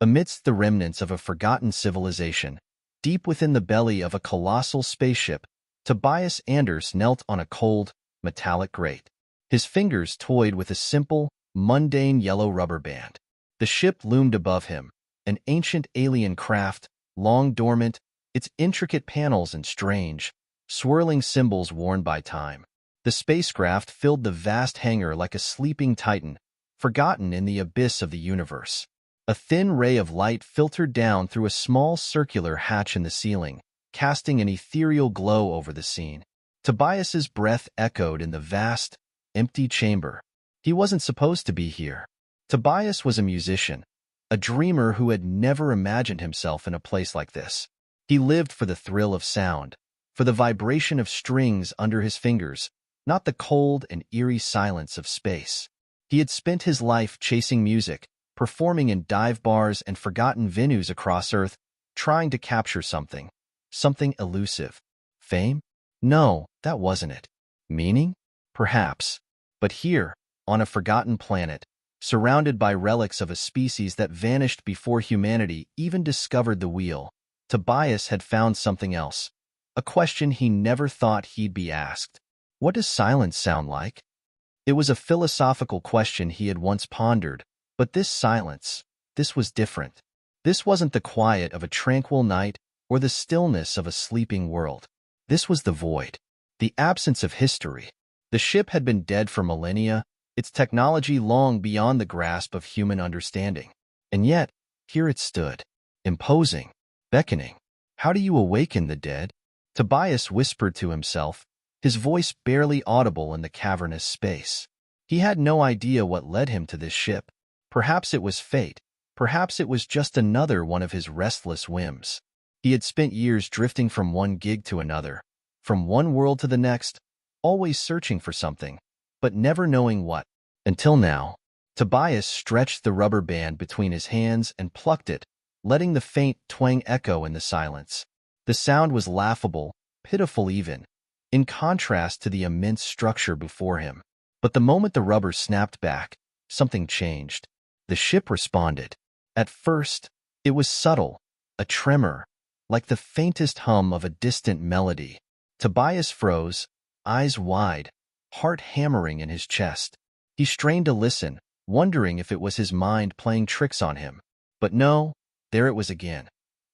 Amidst the remnants of a forgotten civilization, deep within the belly of a colossal spaceship, Tobias Anders knelt on a cold, metallic grate. His fingers toyed with a simple, mundane yellow rubber band. The ship loomed above him, an ancient alien craft, long dormant, its intricate panels and strange, swirling symbols worn by time. The spacecraft filled the vast hangar like a sleeping titan, forgotten in the abyss of the universe. A thin ray of light filtered down through a small circular hatch in the ceiling, casting an ethereal glow over the scene. Tobias's breath echoed in the vast, empty chamber. He wasn't supposed to be here. Tobias was a musician, a dreamer who had never imagined himself in a place like this. He lived for the thrill of sound, for the vibration of strings under his fingers, not the cold and eerie silence of space. He had spent his life chasing music, performing in dive bars and forgotten venues across Earth, trying to capture something elusive. Fame? No, that wasn't it. Meaning? Perhaps. But here, on a forgotten planet, surrounded by relics of a species that vanished before humanity even discovered the wheel, Tobias had found something else, a question he never thought he'd be asked. What does silence sound like? It was a philosophical question he had once pondered, but this silence, this was different. This wasn't the quiet of a tranquil night or the stillness of a sleeping world. This was the void, the absence of history. The ship had been dead for millennia, its technology long beyond the grasp of human understanding. And yet, here it stood, imposing, beckoning. How do you awaken the dead? Tobias whispered to himself, his voice barely audible in the cavernous space. He had no idea what led him to this ship. Perhaps it was fate. Perhaps it was just another one of his restless whims. He had spent years drifting from one gig to another, from one world to the next, always searching for something, but never knowing what. Until now, Tobias stretched the rubber band between his hands and plucked it, letting the faint twang echo in the silence. The sound was laughable, pitiful even, in contrast to the immense structure before him. But the moment the rubber snapped back, something changed. The ship responded. At first, it was subtle, a tremor, like the faintest hum of a distant melody. Tobias froze, eyes wide, heart hammering in his chest. He strained to listen, wondering if it was his mind playing tricks on him. But no, there it was again.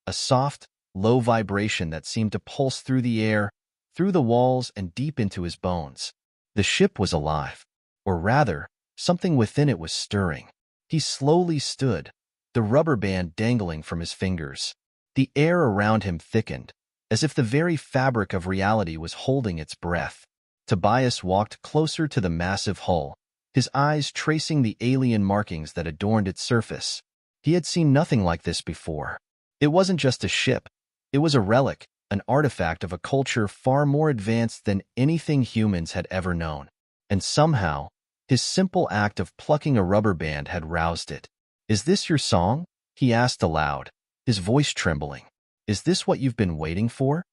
A soft, low vibration that seemed to pulse through the air, through the walls and deep into his bones. The ship was alive. Or rather, something within it was stirring. He slowly stood, the rubber band dangling from his fingers. The air around him thickened, as if the very fabric of reality was holding its breath. Tobias walked closer to the massive hull, his eyes tracing the alien markings that adorned its surface. He had seen nothing like this before. It wasn't just a ship. It was a relic, an artifact of a culture far more advanced than anything humans had ever known. And somehow, his simple act of plucking a rubber band had roused it. "Is this your song?" he asked aloud, his voice trembling. "Is this what you've been waiting for?"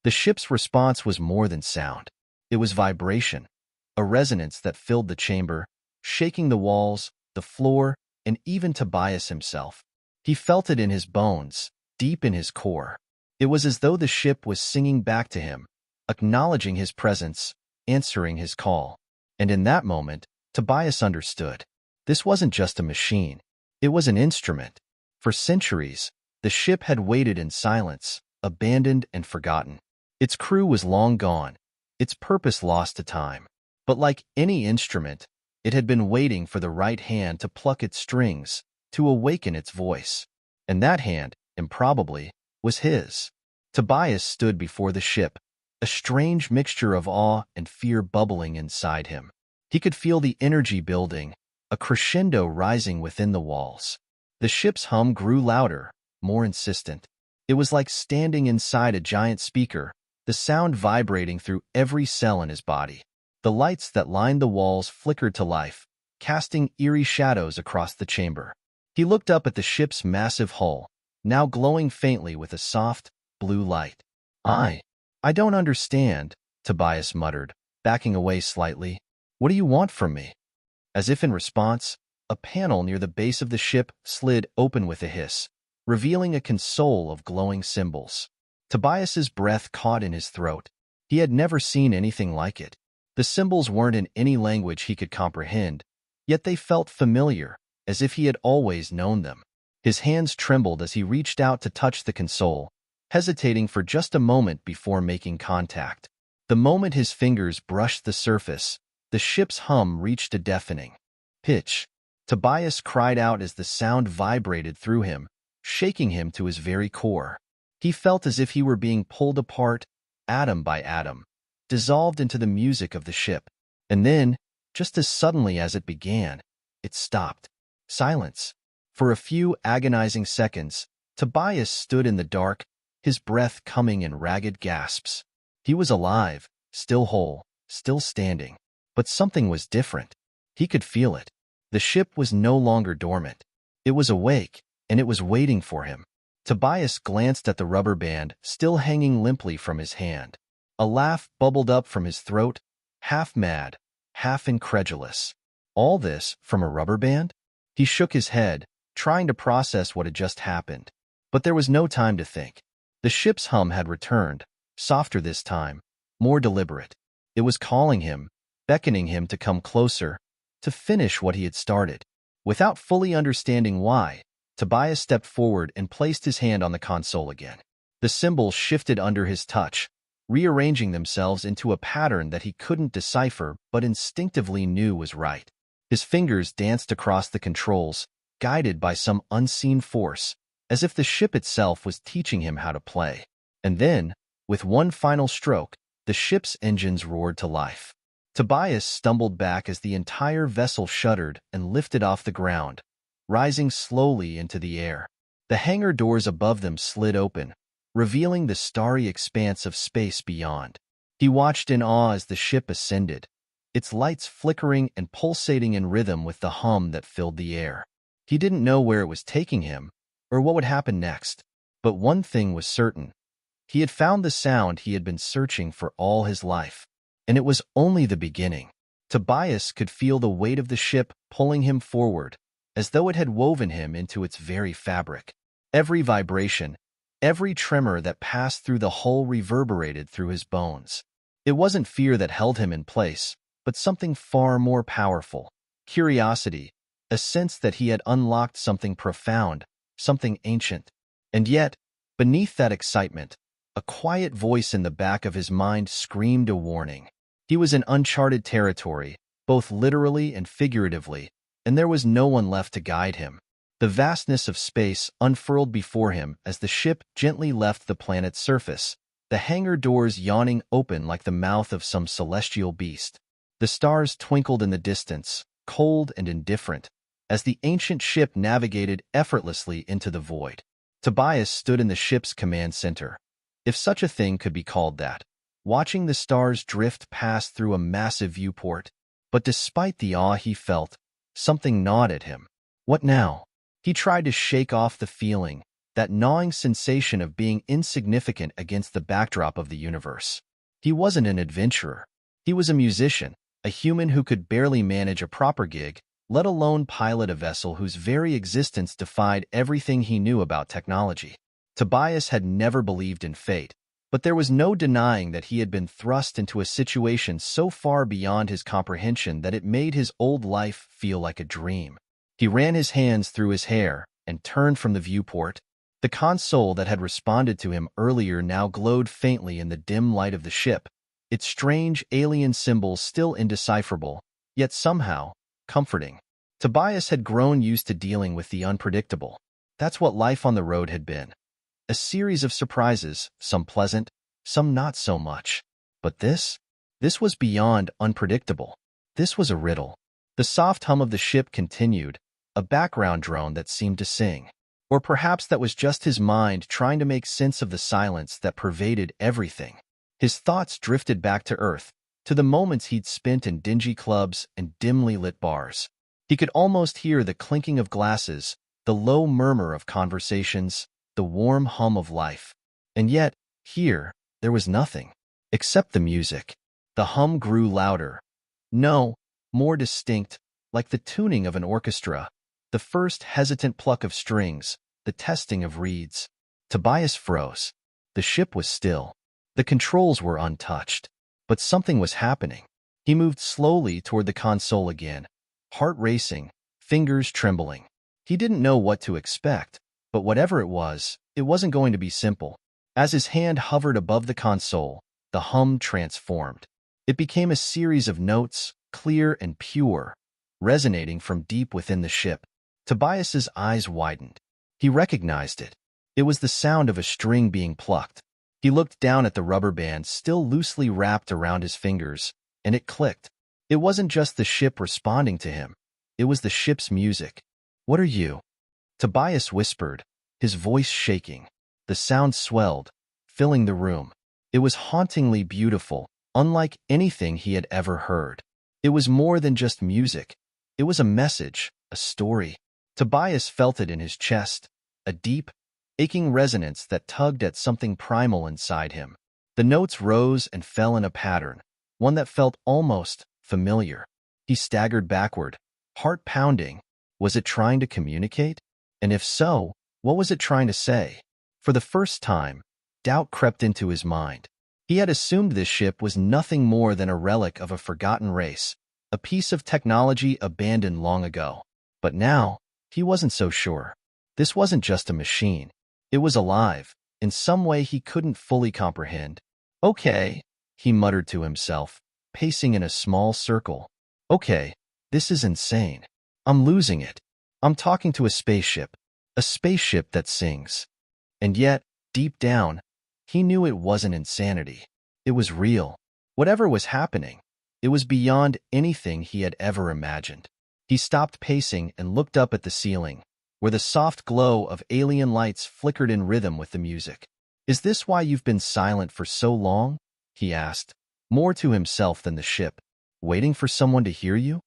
The ship's response was more than sound. It was vibration, a resonance that filled the chamber, shaking the walls, the floor, and even Tobias himself. He felt it in his bones, deep in his core. It was as though the ship was singing back to him, acknowledging his presence, answering his call. And in that moment, Tobias understood. This wasn't just a machine. It was an instrument. For centuries, the ship had waited in silence, abandoned and forgotten. Its crew was long gone, its purpose lost to time. But like any instrument, it had been waiting for the right hand to pluck its strings, to awaken its voice. And that hand, improbably, was his. Tobias stood before the ship, a strange mixture of awe and fear bubbling inside him. He could feel the energy building, a crescendo rising within the walls. The ship's hum grew louder, more insistent. It was like standing inside a giant speaker, the sound vibrating through every cell in his body. The lights that lined the walls flickered to life, casting eerie shadows across the chamber. He looked up at the ship's massive hull, now glowing faintly with a soft, blue light. I don't understand," Tobias muttered, backing away slightly. "What do you want from me?" As if in response, A panel near the base of the ship slid open with a hiss, revealing a console of glowing symbols. Tobias's breath caught in his throat. He had never seen anything like it. The symbols weren't in any language he could comprehend, yet they felt familiar, as if he had always known them. His hands trembled as he reached out to touch the console, hesitating for just a moment before making contact. The moment his fingers brushed the surface, the ship's hum reached a deafening pitch. Tobias cried out as the sound vibrated through him, shaking him to his very core. He felt as if he were being pulled apart, atom by atom, dissolved into the music of the ship. And then, just as suddenly as it began, it stopped. Silence. For a few agonizing seconds, Tobias stood in the dark, his breath coming in ragged gasps. He was alive, still whole, still standing. But something was different. He could feel it. The ship was no longer dormant. It was awake, and it was waiting for him. Tobias glanced at the rubber band still hanging limply from his hand. A laugh bubbled up from his throat, half mad, half incredulous. All this from a rubber band? He shook his head, trying to process what had just happened. But there was no time to think. The ship's hum had returned, softer this time, more deliberate. It was calling him, beckoning him to come closer, to finish what he had started. Without fully understanding why, Tobias stepped forward and placed his hand on the console again. The symbols shifted under his touch, rearranging themselves into a pattern that he couldn't decipher but instinctively knew was right. His fingers danced across the controls, guided by some unseen force, as if the ship itself was teaching him how to play. And then, with one final stroke, the ship's engines roared to life. Tobias stumbled back as the entire vessel shuddered and lifted off the ground, rising slowly into the air. The hangar doors above them slid open, revealing the starry expanse of space beyond. He watched in awe as the ship ascended, its lights flickering and pulsating in rhythm with the hum that filled the air. He didn't know where it was taking him, or what would happen next, but one thing was certain. He had found the sound he had been searching for all his life. And it was only the beginning. Tobias could feel the weight of the ship pulling him forward, as though it had woven him into its very fabric. Every vibration, every tremor that passed through the hull reverberated through his bones. It wasn't fear that held him in place, but something far more powerful. Curiosity, a sense that he had unlocked something profound, something ancient. And yet, beneath that excitement, a quiet voice in the back of his mind screamed a warning. He was in uncharted territory, both literally and figuratively, and there was no one left to guide him. The vastness of space unfurled before him as the ship gently left the planet's surface, the hangar doors yawning open like the mouth of some celestial beast. The stars twinkled in the distance, cold and indifferent, as the ancient ship navigated effortlessly into the void. Tobias stood in the ship's command center, if such a thing could be called that, watching the stars drift past through a massive viewport. But despite the awe he felt, something gnawed at him. What now? He tried to shake off the feeling, that gnawing sensation of being insignificant against the backdrop of the universe. He wasn't an adventurer. He was a musician, a human who could barely manage a proper gig, let alone pilot a vessel whose very existence defied everything he knew about technology. Tobias had never believed in fate, but there was no denying that he had been thrust into a situation so far beyond his comprehension that it made his old life feel like a dream. He ran his hands through his hair and turned from the viewport. The console that had responded to him earlier now glowed faintly in the dim light of the ship, its strange alien symbols still indecipherable, yet somehow comforting. Tobias had grown used to dealing with the unpredictable. That's what life on the road had been. A series of surprises, some pleasant, some not so much. But this was beyond unpredictable. This was a riddle. The soft hum of the ship continued, a background drone that seemed to sing. Or perhaps that was just his mind trying to make sense of the silence that pervaded everything. His thoughts drifted back to Earth, to the moments he'd spent in dingy clubs and dimly lit bars. He could almost hear the clinking of glasses, the low murmur of conversations, the warm hum of life. And yet, here, there was nothing. Except the music. The hum grew louder. No, more distinct, like the tuning of an orchestra, the first hesitant pluck of strings, the testing of reeds. Tobias froze. The ship was still. The controls were untouched. But something was happening. He moved slowly toward the console again, heart racing, fingers trembling. He didn't know what to expect, but whatever it wasn't going to be simple. As his hand hovered above the console, the hum transformed. It became a series of notes, clear and pure, resonating from deep within the ship. Tobias's eyes widened. He recognized it. It was the sound of a string being plucked. He looked down at the rubber band still loosely wrapped around his fingers, and it clicked. It wasn't just the ship responding to him. It was the ship's music. "What are you?" Tobias whispered, his voice shaking. The sound swelled, filling the room. It was hauntingly beautiful, unlike anything he had ever heard. It was more than just music. It was a message, a story. Tobias felt it in his chest, a deep, aching resonance that tugged at something primal inside him. The notes rose and fell in a pattern, one that felt almost familiar. He staggered backward, heart pounding. Was it trying to communicate? And if so, what was it trying to say? For the first time, doubt crept into his mind. He had assumed this ship was nothing more than a relic of a forgotten race, a piece of technology abandoned long ago. But now, he wasn't so sure. This wasn't just a machine. It was alive, in some way he couldn't fully comprehend. "Okay," he muttered to himself, pacing in a small circle. "Okay, this is insane. I'm losing it. I'm talking to a spaceship that sings." And yet, deep down, he knew it wasn't insanity. It was real. Whatever was happening, it was beyond anything he had ever imagined. He stopped pacing and looked up at the ceiling, where the soft glow of alien lights flickered in rhythm with the music. "Is this why you've been silent for so long?" he asked, more to himself than the ship. "Waiting for someone to hear you?"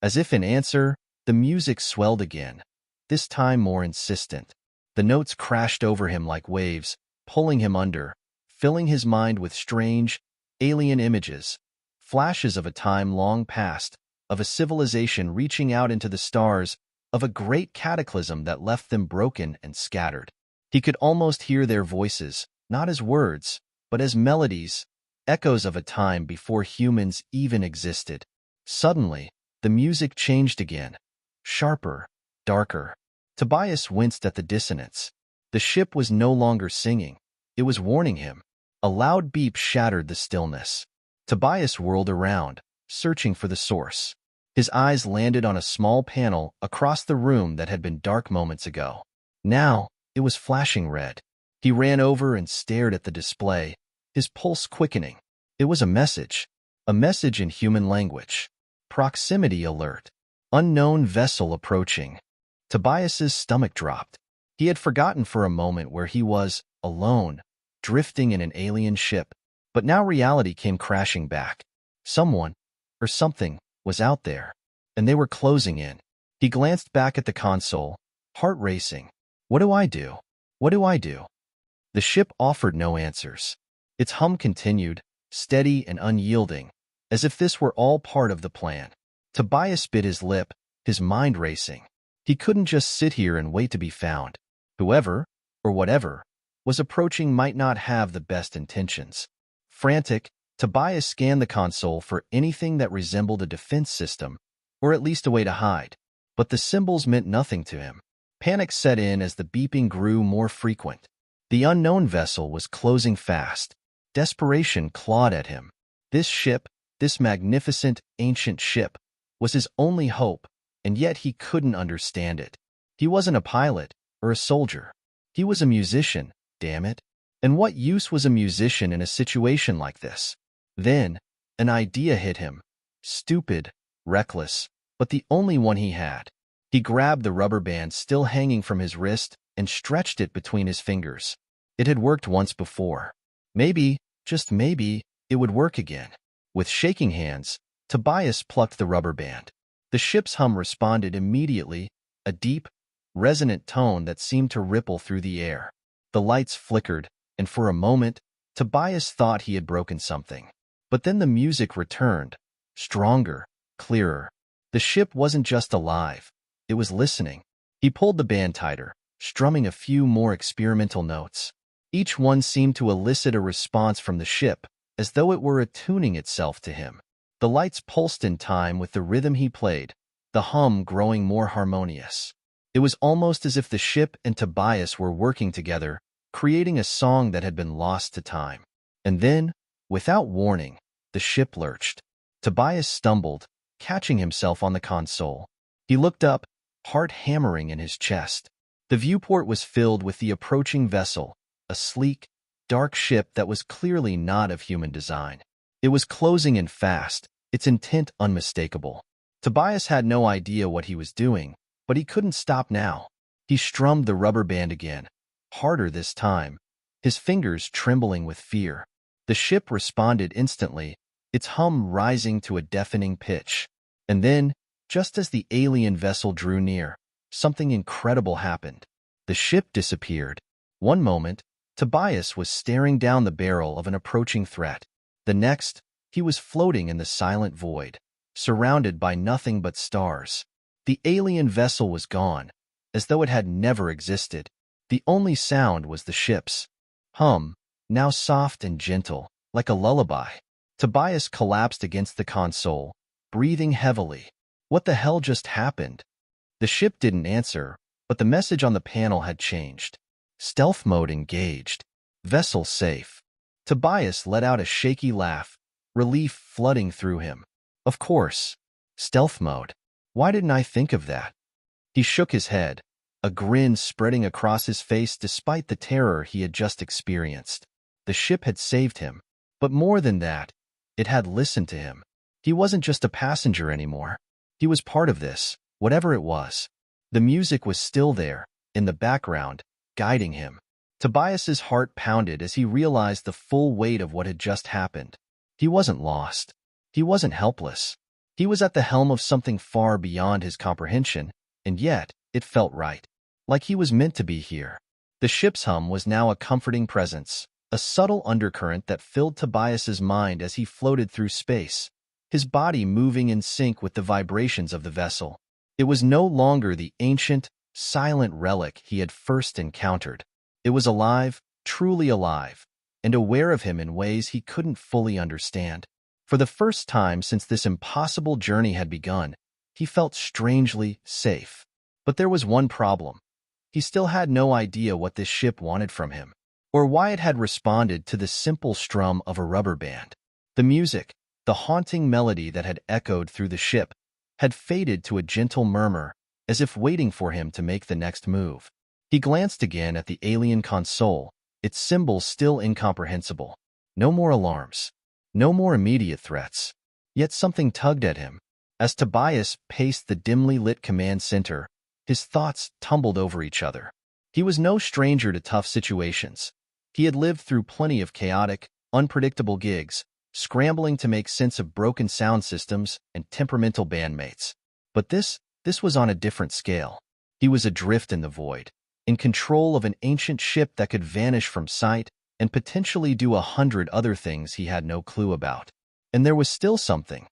As if in answer, the music swelled again, this time more insistent. The notes crashed over him like waves, pulling him under, filling his mind with strange, alien images, flashes of a time long past, of a civilization reaching out into the stars, of a great cataclysm that left them broken and scattered. He could almost hear their voices, not as words, but as melodies, echoes of a time before humans even existed. Suddenly, the music changed again, sharper, darker. Tobias winced at the dissonance. The ship was no longer singing. It was warning him. A loud beep shattered the stillness. Tobias whirled around, searching for the source. His eyes landed on a small panel across the room that had been dark moments ago. Now, it was flashing red. He ran over and stared at the display, his pulse quickening. It was a message in human language. Proximity alert. Unknown vessel approaching. Tobias's stomach dropped. He had forgotten for a moment where he was, alone, drifting in an alien ship. But now reality came crashing back. Someone, or something, was out there, and they were closing in. He glanced back at the console, heart racing. What do I do? What do I do? The ship offered no answers. Its hum continued, steady and unyielding, as if this were all part of the plan. Tobias bit his lip, his mind racing. He couldn't just sit here and wait to be found. Whoever, or whatever, was approaching might not have the best intentions. Frantic, Tobias scanned the console for anything that resembled a defense system, or at least a way to hide. But the symbols meant nothing to him. Panic set in as the beeping grew more frequent. The unknown vessel was closing fast. Desperation clawed at him. This ship, this magnificent, ancient ship, was his only hope, and yet he couldn't understand it. He wasn't a pilot, or a soldier. He was a musician, damn it. And what use was a musician in a situation like this? Then, an idea hit him. Stupid, reckless, but the only one he had. He grabbed the rubber band still hanging from his wrist and stretched it between his fingers. It had worked once before. Maybe, just maybe, it would work again. With shaking hands, Tobias plucked the rubber band. The ship's hum responded immediately, a deep, resonant tone that seemed to ripple through the air. The lights flickered, and for a moment, Tobias thought he had broken something. But then the music returned, stronger, clearer. The ship wasn't just alive, it was listening. He pulled the band tighter, strumming a few more experimental notes. Each one seemed to elicit a response from the ship, as though it were attuning itself to him. The lights pulsed in time with the rhythm he played, the hum growing more harmonious. It was almost as if the ship and Tobias were working together, creating a song that had been lost to time. And then, without warning, the ship lurched. Tobias stumbled, catching himself on the console. He looked up, heart hammering in his chest. The viewport was filled with the approaching vessel, a sleek, dark ship that was clearly not of human design. It was closing in fast, its intent unmistakable. Tobias had no idea what he was doing, but he couldn't stop now. He strummed the rubber band again, harder this time, his fingers trembling with fear. The ship responded instantly, its hum rising to a deafening pitch. And then, just as the alien vessel drew near, something incredible happened. The ship disappeared. One moment, Tobias was staring down the barrel of an approaching threat. The next, he was floating in the silent void, surrounded by nothing but stars. The alien vessel was gone, as though it had never existed. The only sound was the ship's hum, now soft and gentle, like a lullaby. Tobias collapsed against the console, breathing heavily. What the hell just happened? The ship didn't answer, but the message on the panel had changed. Stealth mode engaged. Vessel safe. Tobias let out a shaky laugh, relief flooding through him. Of course. Stealth mode. Why didn't I think of that? He shook his head, a grin spreading across his face despite the terror he had just experienced. The ship had saved him, but more than that, it had listened to him. He wasn't just a passenger anymore. He was part of this, whatever it was. The music was still there, in the background, guiding him. Tobias's heart pounded as he realized the full weight of what had just happened. He wasn't lost. He wasn't helpless. He was at the helm of something far beyond his comprehension, and yet it felt right. Like he was meant to be here. The ship's hum was now a comforting presence, a subtle undercurrent that filled Tobias's mind as he floated through space, his body moving in sync with the vibrations of the vessel. It was no longer the ancient, silent relic he had first encountered. It was alive, truly alive, and aware of him in ways he couldn't fully understand. For the first time since this impossible journey had begun, he felt strangely safe. But there was one problem. He still had no idea what this ship wanted from him, or why it had responded to the simple strum of a rubber band. The music, the haunting melody that had echoed through the ship, had faded to a gentle murmur, as if waiting for him to make the next move. He glanced again at the alien console, its symbols still incomprehensible. No more alarms. No more immediate threats. Yet something tugged at him. As Tobias paced the dimly lit command center, his thoughts tumbled over each other. He was no stranger to tough situations. He had lived through plenty of chaotic, unpredictable gigs, scrambling to make sense of broken sound systems and temperamental bandmates. But this was on a different scale. He was adrift in the void, in control of an ancient ship that could vanish from sight and potentially do 100 other things he had no clue about. And there was still something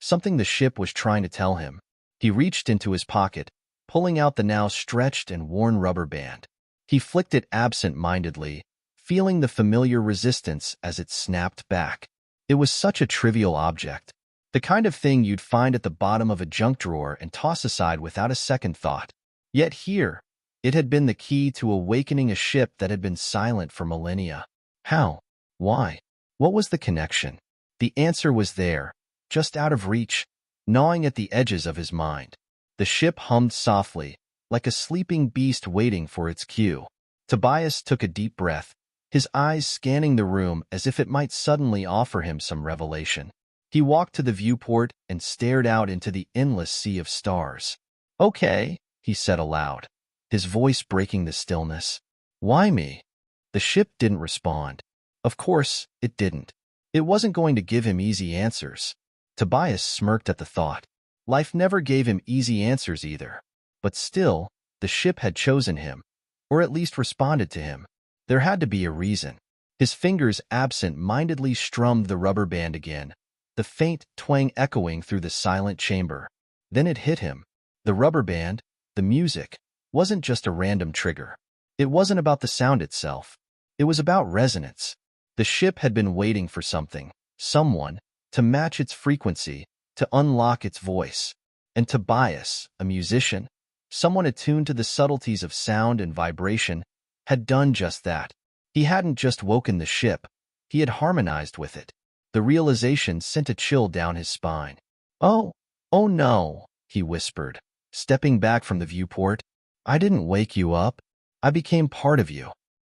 the ship was trying to tell him. He reached into his pocket, pulling out the now stretched and worn rubber band. He flicked it absent-mindedly, feeling the familiar resistance as it snapped back. It was such a trivial object, the kind of thing you'd find at the bottom of a junk drawer and toss aside without a second thought. Yet here, it had been the key to awakening a ship that had been silent for millennia. How? Why? What was the connection? The answer was there, just out of reach, gnawing at the edges of his mind. The ship hummed softly, like a sleeping beast waiting for its cue. Tobias took a deep breath, his eyes scanning the room as if it might suddenly offer him some revelation. He walked to the viewport and stared out into the endless sea of stars. "Okay," he said aloud, his voice breaking the stillness. "Why me?" The ship didn't respond. Of course, it didn't. It wasn't going to give him easy answers. Tobias smirked at the thought. Life never gave him easy answers either. But still, the ship had chosen him, or at least responded to him. There had to be a reason. His fingers absent-mindedly strummed the rubber band again, the faint twang echoing through the silent chamber. Then it hit him. The rubber band, the music, wasn't just a random trigger. It wasn't about the sound itself. It was about resonance. The ship had been waiting for something, someone, to match its frequency, to unlock its voice. And Tobias, a musician, someone attuned to the subtleties of sound and vibration, had done just that. He hadn't just woken the ship, he had harmonized with it. The realization sent a chill down his spine. Oh no, he whispered, stepping back from the viewport. I didn't wake you up. I became part of you.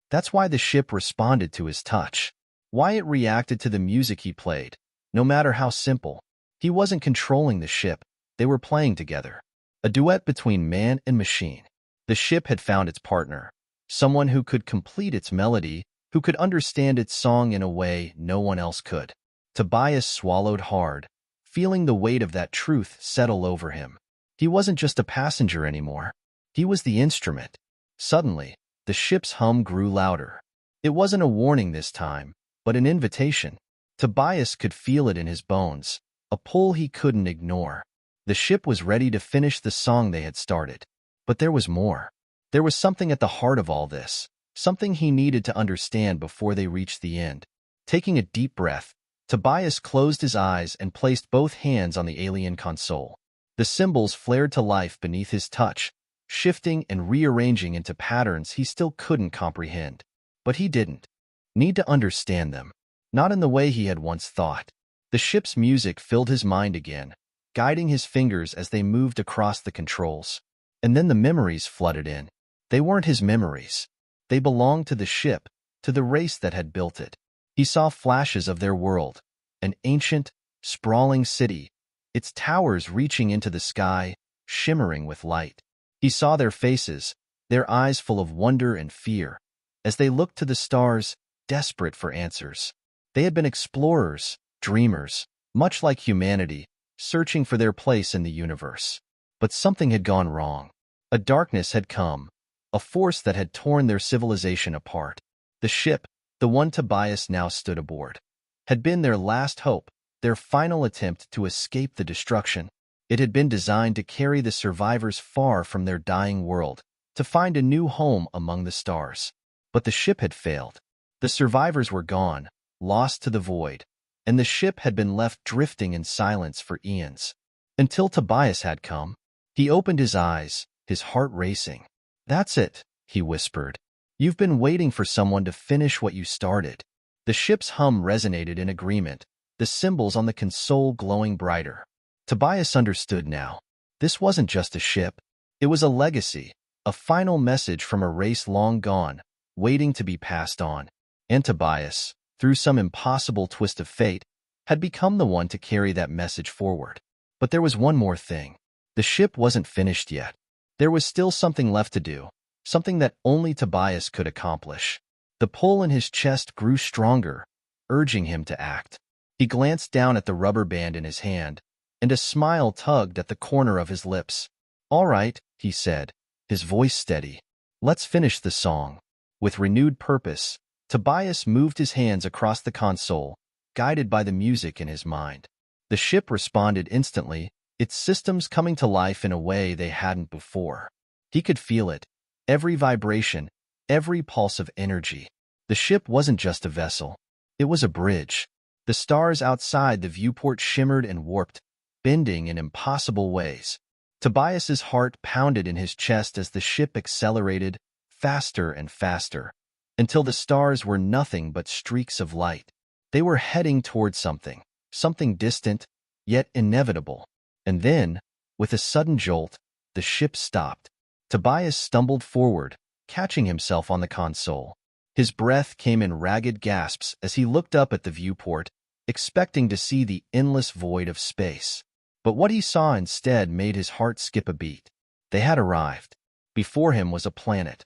That's why the ship responded to his touch. Why it reacted to the music he played, no matter how simple. He wasn't controlling the ship, they were playing together. A duet between man and machine. The ship had found its partner, someone who could complete its melody, who could understand its song in a way no one else could. Tobias swallowed hard, feeling the weight of that truth settle over him. He wasn't just a passenger anymore. He was the instrument. Suddenly, the ship's hum grew louder. It wasn't a warning this time, but an invitation. Tobias could feel it in his bones, a pull he couldn't ignore. The ship was ready to finish the song they had started. But there was more. There was something at the heart of all this, something he needed to understand before they reached the end. Taking a deep breath, Tobias closed his eyes and placed both hands on the alien console. The symbols flared to life beneath his touch, shifting and rearranging into patterns he still couldn't comprehend. But he didn't need to understand them, not in the way he had once thought. The ship's music filled his mind again, guiding his fingers as they moved across the controls. And then the memories flooded in. They weren't his memories. They belonged to the ship, to the race that had built it. He saw flashes of their world, an ancient, sprawling city, its towers reaching into the sky, shimmering with light. He saw their faces, their eyes full of wonder and fear, as they looked to the stars, desperate for answers. They had been explorers, dreamers, much like humanity, searching for their place in the universe. But something had gone wrong. A darkness had come, a force that had torn their civilization apart. The ship, the one Tobias now stood aboard, had been their last hope, their final attempt to escape the destruction. It had been designed to carry the survivors far from their dying world, to find a new home among the stars. But the ship had failed. The survivors were gone, lost to the void, and the ship had been left drifting in silence for eons. Until Tobias had come. He opened his eyes, his heart racing. "That's it," he whispered. "You've been waiting for someone to finish what you started." The ship's hum resonated in agreement, the symbols on the console glowing brighter. Tobias understood now. This wasn't just a ship. It was a legacy, a final message from a race long gone, waiting to be passed on. And Tobias, through some impossible twist of fate, had become the one to carry that message forward. But there was one more thing. The ship wasn't finished yet. There was still something left to do, something that only Tobias could accomplish. The pull in his chest grew stronger, urging him to act. He glanced down at the rubber band in his hand, and a smile tugged at the corner of his lips. "All right," he said, his voice steady. "Let's finish the song." With renewed purpose, Tobias moved his hands across the console, guided by the music in his mind. The ship responded instantly, its systems coming to life in a way they hadn't before. He could feel it, every vibration, every pulse of energy. The ship wasn't just a vessel. It was a bridge. The stars outside the viewport shimmered and warped, bending in impossible ways. Tobias's heart pounded in his chest as the ship accelerated, faster and faster, until the stars were nothing but streaks of light. They were heading toward something, something distant, yet inevitable. And then, with a sudden jolt, the ship stopped. Tobias stumbled forward, catching himself on the console. His breath came in ragged gasps as he looked up at the viewport, expecting to see the endless void of space. But what he saw instead made his heart skip a beat. They had arrived. Before him was a planet,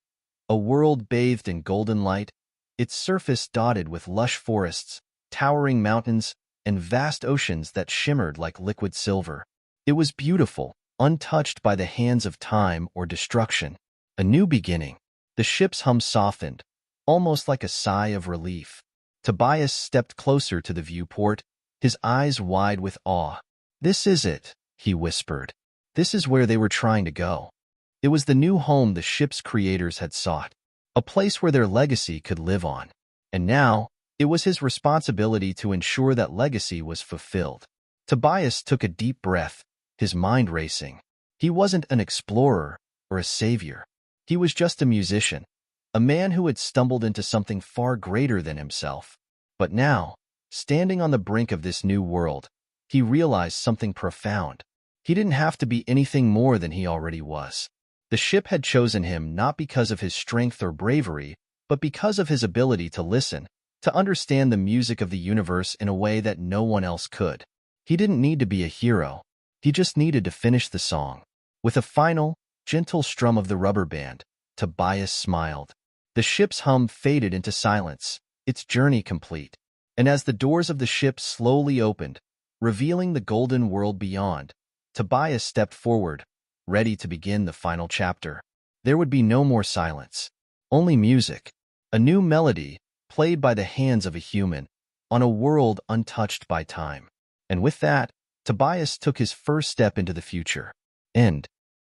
a world bathed in golden light, its surface dotted with lush forests, towering mountains, and vast oceans that shimmered like liquid silver. It was beautiful, untouched by the hands of time or destruction. A new beginning. The ship's hum softened, almost like a sigh of relief. Tobias stepped closer to the viewport, his eyes wide with awe. "This is it," he whispered. This is where they were trying to go. It was the new home the ship's creators had sought, a place where their legacy could live on. And now, it was his responsibility to ensure that legacy was fulfilled. Tobias took a deep breath, his mind racing. He wasn't an explorer or a savior. He was just a musician, a man who had stumbled into something far greater than himself. But now, standing on the brink of this new world, he realized something profound. He didn't have to be anything more than he already was. The ship had chosen him not because of his strength or bravery, but because of his ability to listen, to understand the music of the universe in a way that no one else could. He didn't need to be a hero. He just needed to finish the song. With a final, gentle strum of the rubber band, Tobias smiled. The ship's hum faded into silence, its journey complete. And as the doors of the ship slowly opened, revealing the golden world beyond, Tobias stepped forward, ready to begin the final chapter. There would be no more silence, only music, a new melody played by the hands of a human on a world untouched by time. And with that, Tobias took his first step into the future. End.